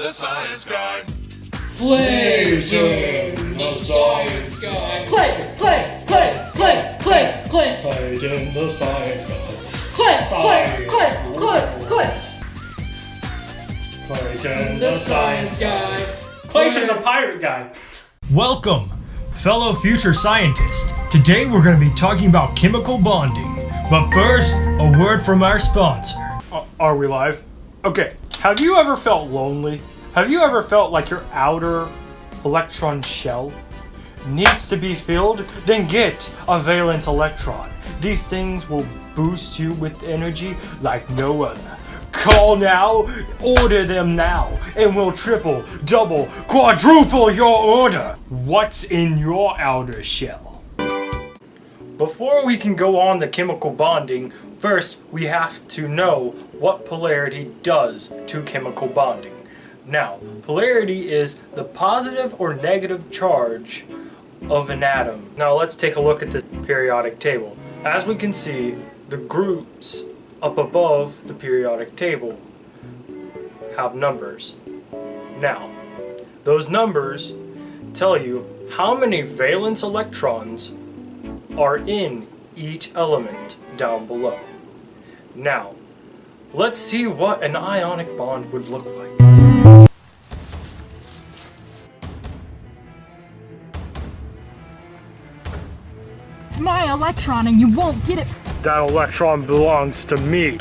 the science guy. Clayton, the science guy. Clayton, the science guy. Clayton, the science guy. Clayton the pirate guy. Welcome, fellow future scientists. Today we're going to be talking about chemical bonding. But first, a word from our sponsor. Are we live? Okay. Have you ever felt lonely? Have you ever felt like your outer electron shell needs to be filled? Then get a valence electron. These things will boost you with energy like no other. Call now, order them now, and we'll triple, double, quadruple your order. What's in your outer shell? Before we can go on to chemical bonding, first we have to know what polarity does to chemical bonding. Now, polarity is the positive or negative charge of an atom. Now let's take a look at this periodic table. As we can see, the groups up above the periodic table have numbers. Now, those numbers tell you how many valence electrons are in each element down below. Now, let's see what an ionic bond would look like. It's my electron and you won't get it. That electron belongs to me.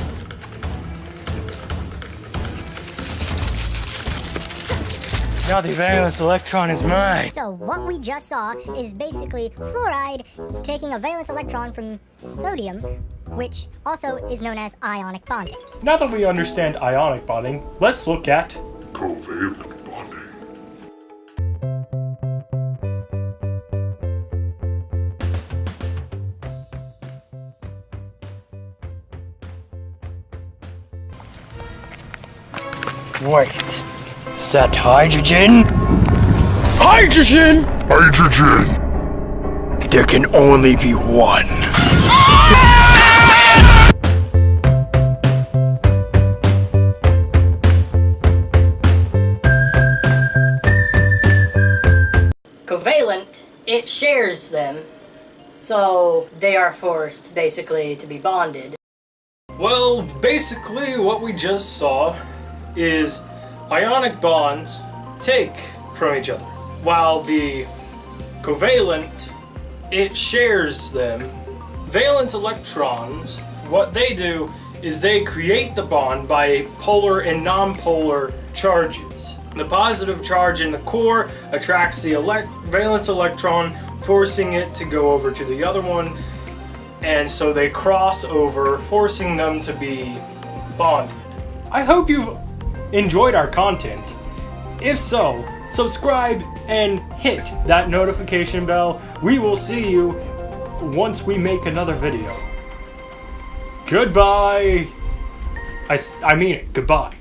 Now the valence electron is mine. So what we just saw is basically fluoride taking a valence electron from sodium, which also is known as ionic bonding. Now that we understand ionic bonding, let's look at Covalent bonding. Wait, is that hydrogen? Hydrogen! Hydrogen! There can only be one. Covalent, it shares them, so they are forced basically to be bonded. Well, basically what we just saw is ionic bonds take from each other, while the covalent, it shares them. Valence electrons, what they do is they create the bond by polar and nonpolar charges. The positive charge in the core attracts the valence electron, forcing it to go over to the other one, and so they cross over, forcing them to be bonded. I hope you've enjoyed our content. If so, subscribe and hit that notification bell. We will see you once we make another video. Goodbye. I mean it, goodbye.